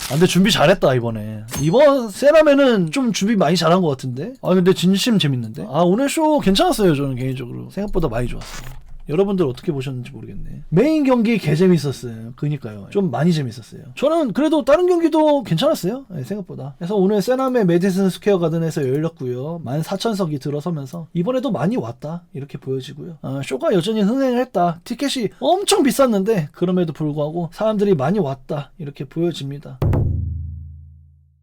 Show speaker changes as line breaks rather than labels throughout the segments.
근데 준비 잘했다 이번에. 이번 세라면은 좀 준비 많이 잘한 것 같은데. 근데 진심 재밌는데. 오늘 쇼 괜찮았어요. 저는 개인적으로 생각보다 많이 좋았어요. 여러분들 어떻게 보셨는지 모르겠네. 메인 경기 개 재밌었어요. 그니까요. 좀 많이 재밌었어요. 저는 그래도 다른 경기도 괜찮았어요. 네, 생각보다. 그래서 오늘 세남의 메디슨 스퀘어 가든에서 열렸고요. 14,000석이 들어서면서 이번에도 많이 왔다 이렇게 보여지고요. 쇼가 여전히 흥행을 했다. 티켓이 엄청 비쌌는데 그럼에도 불구하고 사람들이 많이 왔다 이렇게 보여집니다.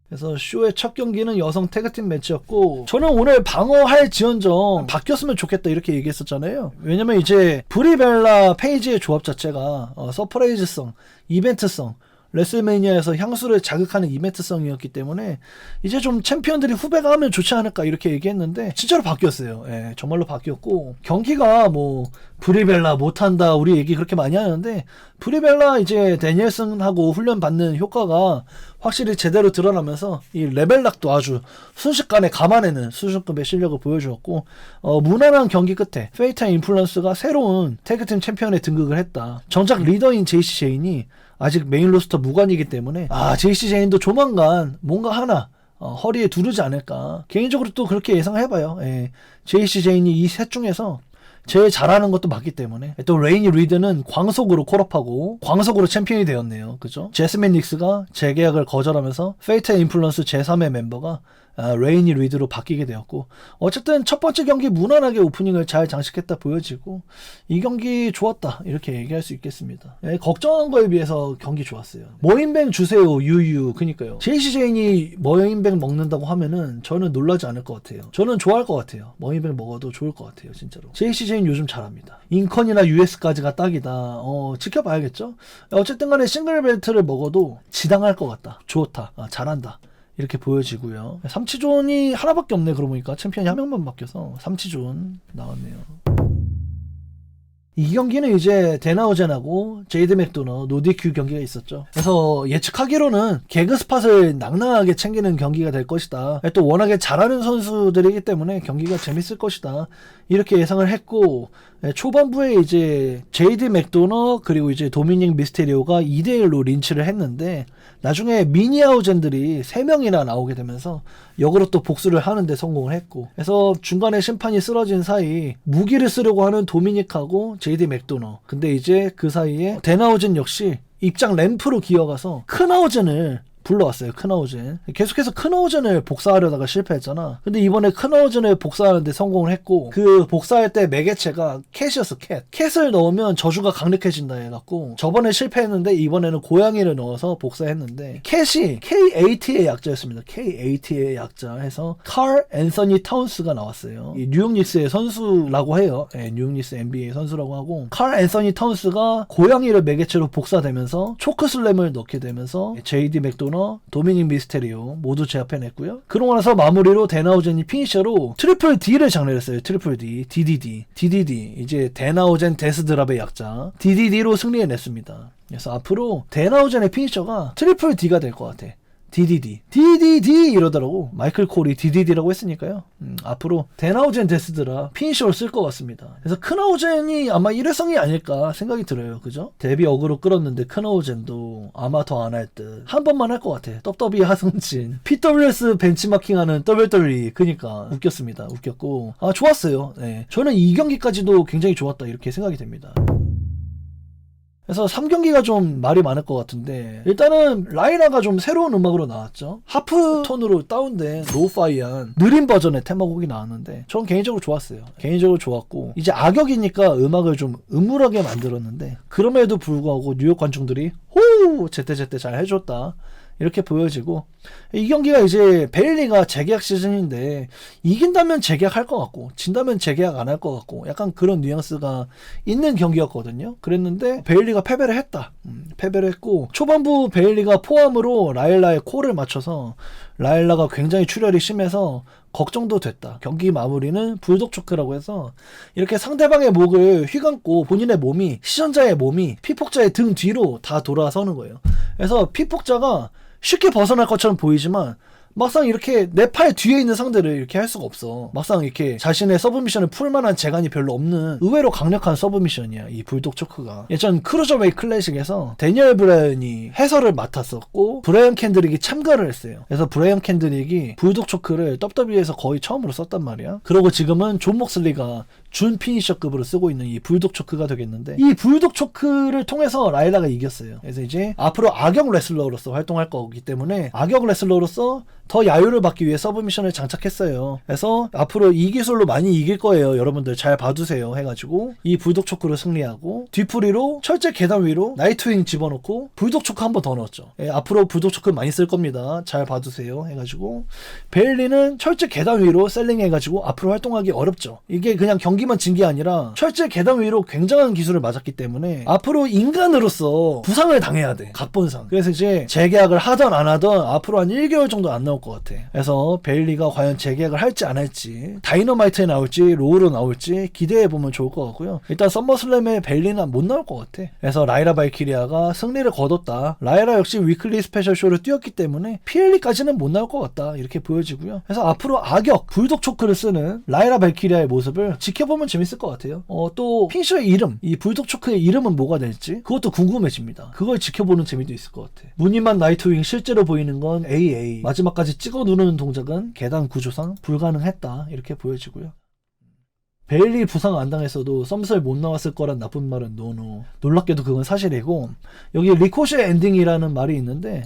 그래서 쇼의 첫 경기는 여성 태그팀 매치였고, 저는 오늘 방어할 지언정 바뀌었으면 좋겠다 이렇게 얘기했었잖아요. 왜냐면 이제 브리벨라 페이지의 조합 자체가 서프라이즈성, 이벤트성, 레슬매니아에서 향수를 자극하는 이벤트성이었기 때문에 이제 좀 챔피언들이 후배가 하면 좋지 않을까 이렇게 얘기했는데 진짜로 바뀌었어요. 예, 정말로 바뀌었고, 경기가 뭐 브리벨라 못한다 우리 얘기 그렇게 많이 하는데, 브리벨라 이제 데니엘슨하고 훈련 받는 효과가 확실히 제대로 드러나면서 이 레벨락도 아주 순식간에 감아내는 수준급의 실력을 보여주었고, 무난한 경기 끝에 페이타 인플루언스가 새로운 태그팀 챔피언에 등극을 했다. 정작 리더인 제이시 제인이 아직 메인 로스터 무관이기 때문에 제이시 제인도 조만간 뭔가 하나 허리에 두르지 않을까, 개인적으로 또 그렇게 예상해봐요. 예. 제이시 제인이 이 셋 중에서 제일 잘하는 것도 맞기 때문에. 또 레이니 리드는 광속으로 콜업하고 광속으로 챔피언이 되었네요. 그죠? 제스민 닉스가 재계약을 거절하면서 페이트 인플루언스 제3의 멤버가 레이니 리드로 바뀌게 되었고, 어쨌든 첫 번째 경기 무난하게 오프닝을 잘 장식했다 보여지고 이 경기 좋았다 이렇게 얘기할 수 있겠습니다. 걱정한 거에 비해서 경기 좋았어요. 머인뱅 주세요 유유. 그니까요. 제이시 제인이 머인뱅 먹는다고 하면은 저는 놀라지 않을 것 같아요. 저는 좋아할 것 같아요. 머인뱅 먹어도 좋을 것 같아요. 진짜로. 제이시 제인 요즘 잘합니다. 인컨이나 US까지가 딱이다. 지켜봐야겠죠. 어쨌든 간에 싱글 벨트를 먹어도 지당할 것 같다. 좋다. 잘한다 이렇게 보여지고요. 삼치존이 하나밖에 없네. 그러고 보니까 챔피언이 한 명만 바뀌어서 삼치존 나왔네요. 이 경기는 이제 데나우젠하고 제이드 맥도너, 노디큐 경기가 있었죠. 그래서 예측하기로는 개그 스팟을 낭낭하게 챙기는 경기가 될 것이다. 또 워낙에 잘하는 선수들이기 때문에 경기가 재밌을 것이다 이렇게 예상을 했고, 초반부에 이제 제이드 맥도너 그리고 이제 도미닉 미스테리오가 2대1로 린치를 했는데, 나중에 미니아우젠들이 3명이나 나오게 되면서 역으로 또 복수를 하는데 성공을 했고, 그래서 중간에 심판이 쓰러진 사이 무기를 쓰려고 하는 도미닉하고 제이드 맥도너, 근데 이제 그 사이에 데나우젠 역시 입장 램프로 기어가서 크나우젠을 불러왔어요. 크나우젠. 계속해서 크나우젠을 복사하려다가 실패했잖아. 근데 이번에 크나우젠을 복사하는데 성공을 했고, 그 복사할 때 매개체가 캣이었어. 캣을 넣으면 저주가 강력해진다 해갖고 저번에 실패했는데 이번에는 고양이를 넣어서 복사했는데, 캣이 K-80의 약자였습니다. K-80의 약자 해서 칼 앤서니 타운스가 나왔어요. 이 뉴욕 닉스의 선수라고 해요. 뉴욕 닉스 NBA 선수라고 하고, 칼 앤서니 타운스가 고양이를 매개체로 복사되면서 초크슬램을 넣게 되면서 제이디 맥도너, 도미닉 미스테리오 모두 제압해냈고요. 그러고 나서 마무리로 데나우젠이 피니셔로 트리플 D를 장렬했어요. 트리플 D, DDD 이제 데나우젠 데스드랍의 약자 DDD로 승리해냈습니다. 그래서 앞으로 데나우젠의 피니셔가 트리플 D가 될 것 같아. DDD 이러더라고. 마이클 콜이 DDD라고 했으니까요. 앞으로 데나우젠 데스드라 피니셔로 쓸 것 같습니다. 그래서 크나우젠이 아마 일회성이 아닐까 생각이 들어요. 그죠? 데뷔 어그로 끌었는데 크나우젠도 아마 더 안 할 듯. 한 번만 할 것 같아. 떡더비 하승진 PWS 벤치마킹하는 WWE. 그니까 웃겼습니다. 웃겼고 좋았어요. 네. 저는 이 경기까지도 굉장히 좋았다 이렇게 생각이 됩니다. 그래서 3경기가 좀 말이 많을 것 같은데, 일단은 라이나가 좀 새로운 음악으로 나왔죠. 하프 톤으로 다운된 로우파이한 느린 버전의 테마곡이 나왔는데 전 개인적으로 좋았어요. 개인적으로 좋았고, 이제 악역이니까 음악을 좀 음울하게 만들었는데 그럼에도 불구하고 뉴욕 관중들이 호! 제때제때 잘 해줬다 이렇게 보여지고, 이 경기가 이제 베일리가 재계약 시즌인데 이긴다면 재계약할 것 같고 진다면 재계약 안 할 것 같고 약간 그런 뉘앙스가 있는 경기였거든요. 그랬는데 베일리가 패배를 했다. 패배를 했고, 초반부 베일리가 포함으로 라일라의 콜을 맞춰서 라일라가 굉장히 출혈이 심해서 걱정도 됐다. 경기 마무리는 불독 초크라고 해서 이렇게 상대방의 목을 휘감고 본인의 몸이, 시전자의 몸이 피폭자의 등 뒤로 다 돌아서는 거예요. 그래서 피폭자가 쉽게 벗어날 것처럼 보이지만 막상 이렇게 내 팔 뒤에 있는 상대를 이렇게 할 수가 없어. 막상 이렇게 자신의 서브미션을 풀만한 재간이 별로 없는 의외로 강력한 서브미션이야, 이 불독 초크가. 예전 크루저웨이 클래식에서 데니얼 브라이언이 해설을 맡았었고 브라이언 캔드릭이 참가를 했어요. 그래서 브라이언 캔드릭이 불독 초크를 WWE에서 거의 처음으로 썼단 말이야. 그러고 지금은 존 목슬리가 준 피니셔급으로 쓰고 있는 이 불독 초크가 되겠는데, 이 불독 초크를 통해서 라일라가 이겼어요. 그래서 이제 앞으로 악역 레슬러로서 활동할 거기 때문에 악역 레슬러로서 더 야유를 받기 위해 서브미션을 장착했어요. 그래서 앞으로 이 기술로 많이 이길 거예요, 여러분들 잘 봐두세요 해가지고 이 불독 초크로 승리하고, 뒤풀이로 철제 계단 위로 나이트윙 집어넣고 불독 초크 한 번 더 넣었죠. 예, 앞으로 불독 초크 많이 쓸 겁니다, 잘 봐두세요 해가지고, 베일리는 철제 계단 위로 셀링 해가지고 앞으로 활동하기 어렵죠. 이게 그냥 경기만 진 게 아니라 철제 계단 위로 굉장한 기술을 맞았기 때문에 앞으로 인간으로서 부상을 당해야 돼, 각본상. 그래서 이제 재계약을 하던 안 하던 앞으로 한 1개월 정도 안 나올 것 같아. 그래서 베일리가 과연 재계약을 할지 안 할지, 다이너마이트에 나올지 로우로 나올지 기대해보면 좋을 것 같고요. 일단 썸머슬램에 베일리는 못 나올 것 같아. 그래서 라이라 발키리아가 승리를 거뒀다. 라이라 역시 위클리 스페셜 쇼를 뛰었기 때문에 PLE까지는 못 나올 것 같다, 이렇게 보여지고요. 그래서 앞으로 악역 불독 초크를 쓰는 라이라 발키리아의 모습을 지켜보면 재밌을 것 같아요. 또 피니셔의 이름, 이 불독 초크의 이름은 뭐가 될지 그것도 궁금해집니다. 그걸 지켜보는 재미도 있을 것 같아. 무늬만 나이트윙 실제로 보이는 건 AA, 마지막까지 찍어 누르는 동작은 계단 구조상 불가능했다, 이렇게 보여지고요. 베일리 부상 안 당했어도 썸슬 못 나왔을 거란 나쁜 말은 노노. 놀랍게도 그건 사실이고, 여기 리코쉐 엔딩이라는 말이 있는데,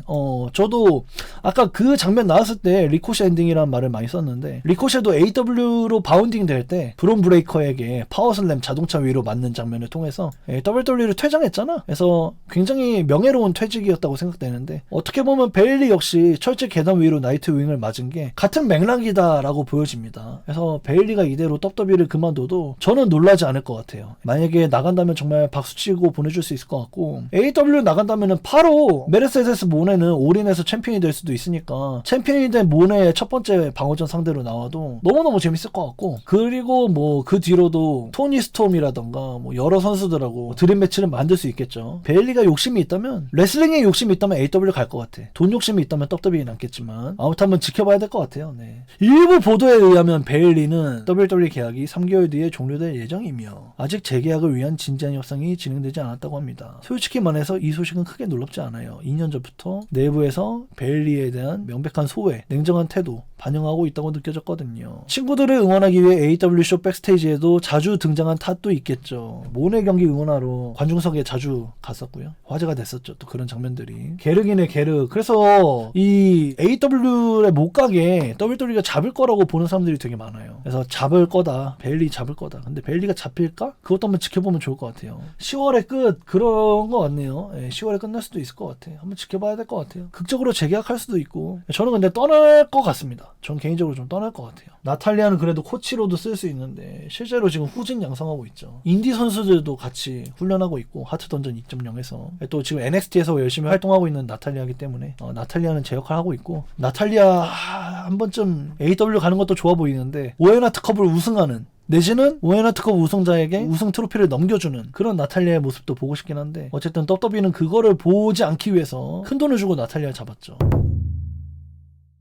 저도 아까 그 장면 나왔을 때 리코쉐 엔딩이라는 말을 많이 썼는데, 리코쉐도 AW로 바운딩 될 때 브론 브레이커에게 파워슬램 자동차 위로 맞는 장면을 통해서 WW를 퇴장했잖아. 그래서 굉장히 명예로운 퇴직이었다고 생각되는데, 어떻게 보면 베일리 역시 철제 계단 위로 나이트윙을 맞은 게 같은 맥락이다라고 보여집니다. 그래서 베일리가 이대로 WW를 그만둬도 저는 놀라지 않을 것 같아요. 만약에 나간다면 정말 박수치고 보내줄 수 있을 것 같고, AW 나간다면 바로 메르세데스 모네는 올인해서 챔피언이 될 수도 있으니까 챔피언이 된 모네의 첫 번째 방어전 상대로 나와도 너무너무 재밌을 것 같고, 그리고 뭐 그 뒤로도 토니 스톰이라던가 뭐 여러 선수들하고 드림 매치를 만들 수 있겠죠. 베일리가 욕심이 있다면, 레슬링에 욕심이 있다면 AW 갈 것 같아. 돈 욕심이 있다면 WWE 남겠지만 아무튼 한번 지켜봐야 될 것 같아요. 네. 일부 보도에 의하면 베일리는 WWE 계약이 3개월 뒤에 종료될 예정이며 아직 재계약을 위한 진지한 협상이 진행되지 않았다고 합니다. 솔직히 말해서 이 소식은 크게 놀랍지 않아요. 2년 전부터 내부에서 베일리에 대한 명백한 소외, 냉정한 태도 반영하고 있다고 느껴졌거든요. 친구들을 응원하기 위해 AW 쇼 백스테이지에도 자주 등장한 탓도 있겠죠. 모네 경기 응원하러 관중석에 자주 갔었고요. 화제가 됐었죠, 또 그런 장면들이. 게르기네 게르. 그래서 이 AW에 못 가게 WWE가 잡을 거라고 보는 사람들이 되게 많아요. 그래서 잡을 거다, 베일리 잡을 거다. 근데 베일리가 잡힐까? 그것도 한번 지켜보면 좋을 것 같아요. 10월의 끝, 그런 것 같네요. 10월에 끝날 수도 있을 것 같아요. 한번 지켜봐야 될 것 같아요. 극적으로 재계약할 수도 있고. 저는 근데 떠날 것 같습니다. 전 개인적으로 좀 떠날 것 같아요. 나탈리아는 그래도 코치로도 쓸 수 있는데 실제로 지금 후진 양성하고 있죠. 인디 선수들도 같이 훈련하고 있고, 하트던전 2.0에서 또 지금 NXT에서 열심히 활동하고 있는 나탈리아이기 때문에 나탈리아는 제 역할 하고 있고, 나탈리아 한 번쯤 AW 가는 것도 좋아 보이는데, 오에나트컵을 우승하는, 내지는 오에나트컵 우승자에게 우승 트로피를 넘겨주는 그런 나탈리아의 모습도 보고 싶긴 한데, 어쨌든 WWE는 그거를 보지 않기 위해서 큰돈을 주고 나탈리아를 잡았죠.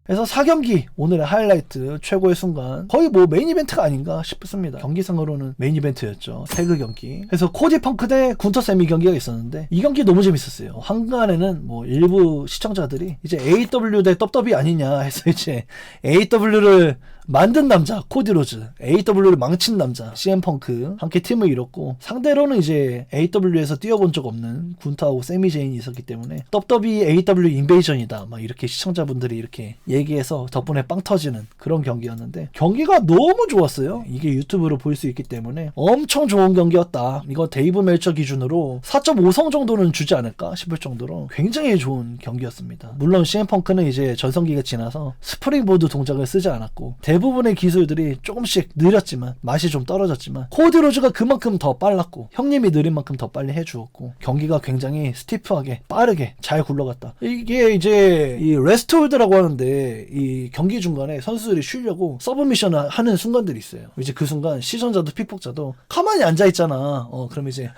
그래서 4경기, 오늘의 하이라이트, 최고의 순간, 거의 뭐 메인 이벤트가 아닌가 싶습니다. 경기상으로는 메인 이벤트였죠. 태그 경기. 그래서 코디 펑크 대 군터 세미 경기가 있었는데, 이 경기 너무 재밌었어요. 한간에는 뭐 일부 시청자들이 이제 AW 대 WWE 아니냐 해서 이제 AW를 만든 남자 코디 로즈, AW를 망친 남자 CM 펑크 함께 팀을 이뤘고, 상대로는 이제 AW에서 뛰어본 적 없는 군타하고 세미 제인이 있었기 때문에 WWE AW 인베이전이다 막 이렇게 시청자분들이 이렇게 얘기해서 덕분에 빵 터지는 그런 경기였는데, 경기가 너무 좋았어요. 이게 유튜브로 볼 수 있기 때문에 엄청 좋은 경기였다. 이거 데이브 멜처 기준으로 4.5성 정도는 주지 않을까 싶을 정도로 굉장히 좋은 경기였습니다. 물론 CM 펑크는 이제 전성기가 지나서 스프링보드 동작을 쓰지 않았고, 대부분의 기술들이 조금씩 느렸지만 맛이 좀 떨어졌지만, 코디 로즈가 그만큼 더 빨랐고 형님이 느린 만큼 더 빨리 해주었고, 경기가 굉장히 스티프하게 빠르게 잘 굴러갔다. 이게 이제 이 레스트홀드라고 하는데, 이 경기 중간에 선수들이 쉬려고 서브미션을 하는 순간들이 있어요. 이제 그 순간 시전자도 픽복자도 가만히 앉아있잖아. 그럼 이제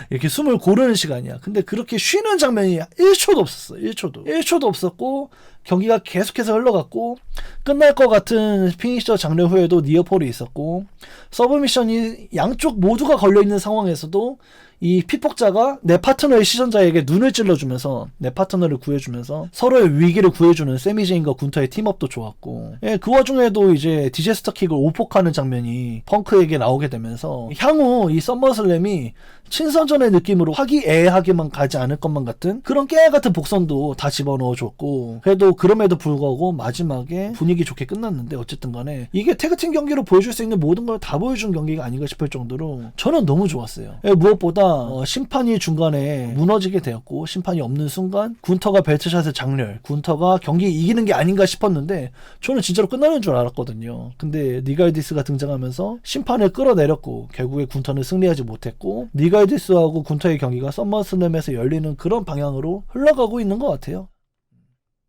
이렇게 숨을 고르는 시간이야. 근데 그렇게 쉬는 장면이 1초도 없었어. 1초도 없었고, 경기가 계속해서 흘러갔고 끝날 것 같은 피니셔 장례 후에도 니어폴이 있었고 서브미션이 양쪽 모두가 걸려있는 상황에서도 이 피폭자가 내 파트너의 시전자에게 눈을 찔러주면서 내 파트너를 구해주면서 서로의 위기를 구해주는 세미제인과 군터의 팀업도 좋았고 예, 그 와중에도 이제 디제스터 킥을 오폭하는 장면이 펑크에게 나오게 되면서 향후 이 썸머슬램이 친선전의 느낌으로 화기애애하게만 가지 않을 것만 같은 그런 깨알같은 복선도 다 집어넣어줬고 그래도 그럼에도 불구하고 마지막에 분위기 좋게 끝났는데 어쨌든 간에 이게 태그팀 경기로 보여줄 수 있는 모든 걸 다 보여준 경기가 아닌가 싶을 정도로 저는 너무 좋았어요. 예, 무엇보다 심판이 중간에 무너지게 되었고 심판이 없는 순간 군터가 벨트샷을 장렬 군터가 경기 이기는 게 아닌가 싶었는데 저는 진짜로 끝나는 줄 알았거든요. 근데 니갈디스가 등장하면서 심판을 끌어내렸고 결국에 군터는 승리하지 못했고 니갈디스하고 군터의 경기가 썸머슬램에서 열리는 그런 방향으로 흘러가고 있는 것 같아요.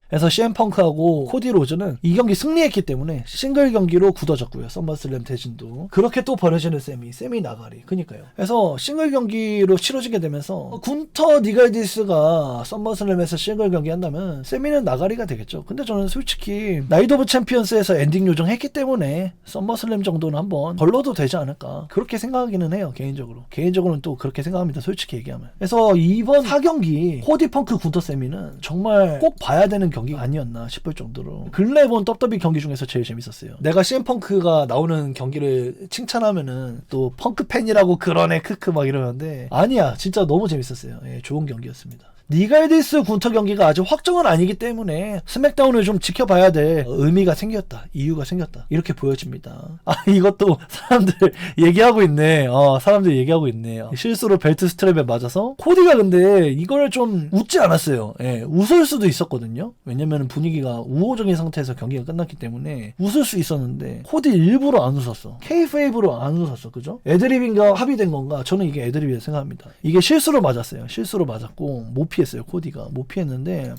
그래서 CM펑크하고 코디 로즈는 이 경기 승리했기 때문에 싱글 경기로 굳어졌고요. 썸머슬램 대진도 그렇게 또 벌어지는 세미 나가리. 그니까요. 그래서 싱글 경기로 치러지게 되면서 군터 니갈디스가 썸머슬램에서 싱글 경기 한다면 세미는 나가리가 되겠죠. 근데 저는 솔직히 나이트 오브 챔피언스에서 엔딩 요정했기 때문에 썸머슬램 정도는 한번 걸러도 되지 않을까 그렇게 생각하기는 해요. 개인적으로는 또 그렇게 생각합니다. 솔직히 얘기하면. 그래서 이번 4경기 코디 펑크 군터 세미는 정말 꼭 봐야 되는 경기가 아니었나 싶을 정도로 근래에 본 WWE 경기 중에서 제일 재밌었어요. 내가 CM펑크가 나오는 경기를 칭찬하면은 또 펑크 팬이라고 그러네 크크 막 이러는데 아니야 진짜 너무 재밌었어요. 예, 좋은 경기였습니다. 니갈디스 군터 경기가 아직 확정은 아니기 때문에 스맥다운을 좀 지켜봐야 될 의미가 생겼다. 이유가 생겼다. 이렇게 보여집니다. 아 이것도 사람들 얘기하고 있네. 사람들 얘기하고 있네. 실수로 벨트 스트랩에 맞아서 코디가 근데 이걸 좀 웃지 않았어요. 예, 웃을 수도 있었거든요. 왜냐면 분위기가 우호적인 상태에서 경기가 끝났기 때문에 웃을 수 있었는데 코디 일부러 안 웃었어. K페이브로 안 웃었어. 그죠? 애드립인가 합의된 건가? 저는 이게 애드립이라고 생각합니다. 이게 실수로 맞았어요. 실수로 맞았고 못 피했어요. 코디가 못 피했는데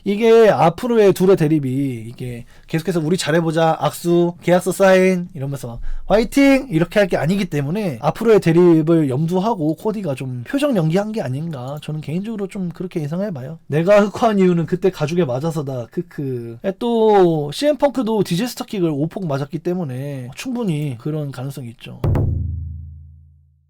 이게 앞으로의 둘의 대립이 이게 계속해서 우리 잘해보자 악수 계약서 사인 이러면서 막 화이팅 이렇게 할 게 아니기 때문에 앞으로의 대립을 염두하고 코디가 좀 표정 연기한 게 아닌가 저는 개인적으로 좀 그렇게 예상해봐요. 내가 흑화한 이유는 그때 가죽에 맞아서다 크크. 또 CM펑크도 디제스터킥을 5폭 맞았기 때문에 충분히 그런 가능성이 있죠.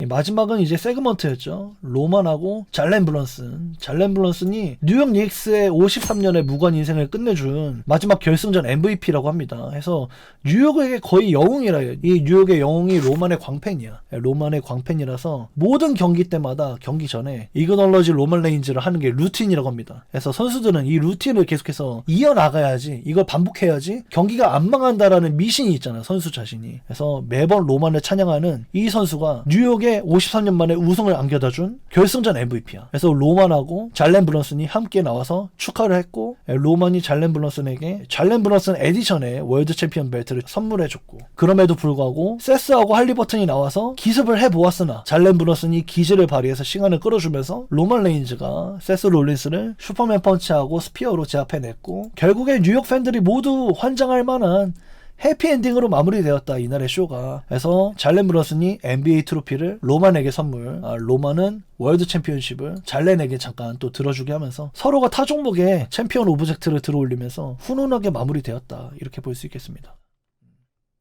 마지막은 이제 세그먼트였죠. 로만하고 잘렌 블런슨이 뉴욕 닉스의 53년의 무관 인생을 끝내준 마지막 결승전 MVP라고 합니다. 해서 뉴욕에게 거의 영웅이라 해요. 이 뉴욕의 영웅이 로만의 광팬이야. 로만의 광팬이라서 모든 경기 때마다 경기 전에 이그널러지 로만 레인즈를 하는 게 루틴이라고 합니다. 그래서 선수들은 이 루틴을 계속해서 이어나가야지 이걸 반복해야지 경기가 안 망한다라는 미신이 있잖아요. 선수 자신이. 그래서 매번 로만을 찬양하는 이 선수가 뉴욕의 53년 만에 우승을 안겨다준 결승전 MVP야. 그래서 로만하고 잘렌 블런슨이 함께 나와서 축하를 했고 로만이 잘렌 블런슨에게 잘렌 블런슨 에디션의 월드 챔피언 벨트를 선물해줬고 그럼에도 불구하고 세스하고 할리버튼이 나와서 기습을 해보았으나 잘렌 블런슨이 기질을 발휘해서 시간을 끌어주면서 로만 레인즈가 세스 롤린스를 슈퍼맨 펀치하고 스피어로 제압해냈고 결국에 뉴욕 팬들이 모두 환장할 만한 해피엔딩으로 마무리되었다 이날의 쇼가. 그래서 잘렌 브런슨이 NBA 트로피를 로만에게 선물, 로만은 월드 챔피언십을 잘렌에게 잠깐 또 들어주게 하면서 서로가 타 종목에 챔피언 오브젝트를 들어올리면서 훈훈하게 마무리되었다 이렇게 볼 수 있겠습니다.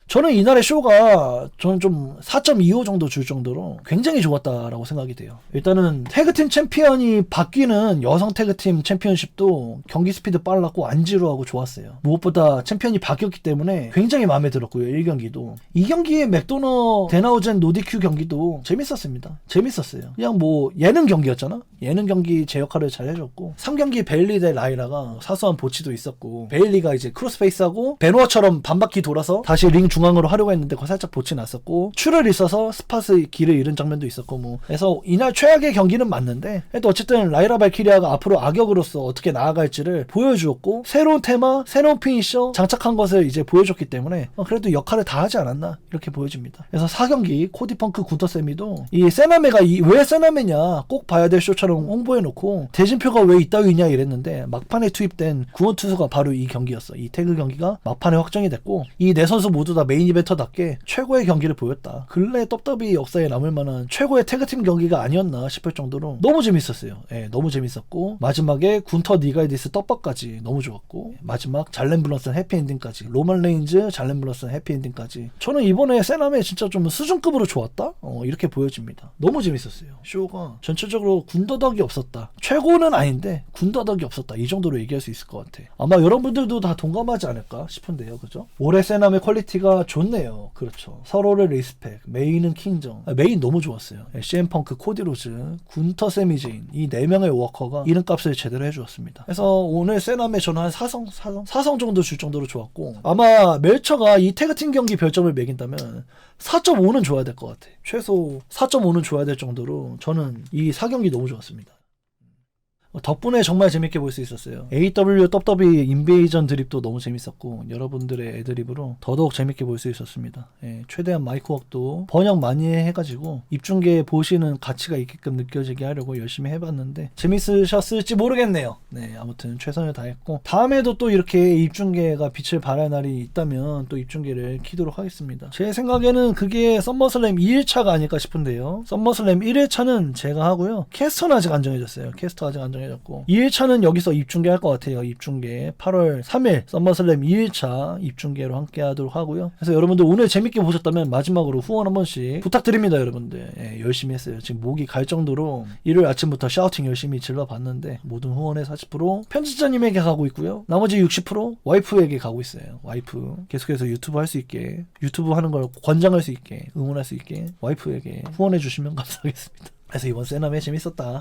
저는 이날의 쇼가 저는 좀 4.25 정도 줄 정도로 굉장히 좋았다라고 생각이 돼요. 일단은 태그팀 챔피언이 바뀌는 여성 태그팀 챔피언십도 경기 스피드 빨랐고 안 지루하고 좋았어요. 무엇보다 챔피언이 바뀌었기 때문에 굉장히 마음에 들었고요. 1경기도. 2경기의 맥도너 데나우젠 노디큐 경기도 재밌었습니다. 재밌었어요. 그냥 뭐 예능 경기였잖아. 예능 경기 제 역할을 잘 해줬고 3경기 베일리 대 라이라가 사소한 보치도 있었고 베일리가 이제 크로스페이스하고 베노아처럼 반바퀴 돌아서 다시 링 중앙으로 하려고 했는데 그거 살짝 보치 났었고 출혈이 있어서 스팟의 길을 잃은 장면도 있었고 뭐 그래서 이날 최악의 경기는 맞는데 또 어쨌든 라이라 발키리아가 앞으로 악역으로서 어떻게 나아갈지를 보여주었고 새로운 테마 새로운 피니셔 장착한 것을 이제 보여줬기 때문에 그래도 역할을 다 하지 않았나 이렇게 보여집니다. 그래서 4경기 코디 펑크 군터 세미도 이 세나메가 왜 세나메냐 꼭 봐야 될 쇼처럼 홍보해놓고 대진표가 왜 이따위냐 이랬는데 막판에 투입된 구원 투수가 바로 이 경기였어. 이 태그 경기가 막판에 확정이 됐고 이 네 선수 모두 다 메인 이벤터답게 최고의 경기를 보였다. 근래 WWE 역사에 남을 만한 최고의 태그팀 경기가 아니었나 싶을 정도로 너무 재밌었어요. 예, 너무 재밌었고 마지막에 군터 니갈디스 떡밥까지 너무 좋았고 마지막 잘렌 블런슨 해피엔딩까지 로만 레인즈 잘렌 블런슨 해피엔딩까지 저는 이번에 세남에 진짜 좀 수준급으로 좋았다? 이렇게 보여집니다. 너무 재밌었어요. 쇼가 전체적으로 군더더기 없었다. 최고는 아닌데 군더더기 없었다. 이 정도로 얘기할 수 있을 것 같아. 아마 여러분들도 다 동감하지 않을까 싶은데요. 그죠? 올해 세남의 퀄리티가 좋네요. 그렇죠. 서로를 리스펙, 메인은 킹정. 메인 너무 좋았어요. CM 펑크, 코디 로즈, 군터 세미제인 이 4명의 워커가 이름값을 제대로 해주었습니다. 그래서 오늘 세남에 저는 한 4성 정도 줄 정도로 좋았고 아마 멜처가 이 태그팀 경기 별점을 매긴다면 4.5는 줘야 될 것 같아. 최소 4.5는 줘야 될 정도로 저는 이 4경기 너무 좋았습니다. 덕분에 정말 재밌게 볼 수 있었어요. AW WWE 인베이전 드립도 너무 재밌었고 여러분들의 애드립으로 더더욱 재밌게 볼 수 있었습니다. 예, 최대한 마이크웍도 번역 많이 해가지고 입중계 보시는 가치가 있게끔 느껴지게 하려고 열심히 해봤는데 재밌으셨을지 모르겠네요. 네, 아무튼 최선을 다했고 다음에도 또 이렇게 입중계가 빛을 발할 날이 있다면 또 입중계를 키도록 하겠습니다. 제 생각에는 그게 썸머슬램 2일차가 아닐까 싶은데요. 썸머슬램 1일차는 제가 하고요. 캐스터는 아직 안 정해졌어요. 캐스터 아직 안 정해졌고 2일차는 여기서 입중계 할 것 같아요. 입중계 8월 3일 썸머슬램 2일차 입중계로 함께 하도록 하고요. 그래서 여러분들 오늘 재밌게 보셨다면 마지막으로 후원 한 번씩 부탁드립니다. 여러분들 예, 열심히 했어요. 지금 목이 갈 정도로 일요일 아침부터 샤우팅 열심히 질러봤는데 모든 후원의 40% 편집자님에게 가고 있고요. 나머지 60% 와이프에게 가고 있어요. 와이프 계속해서 유튜브 할 수 있게 유튜브 하는 걸 권장할 수 있게 응원할 수 있게 와이프에게 후원해 주시면 감사하겠습니다. 그래서 이번 세남에 재밌었다.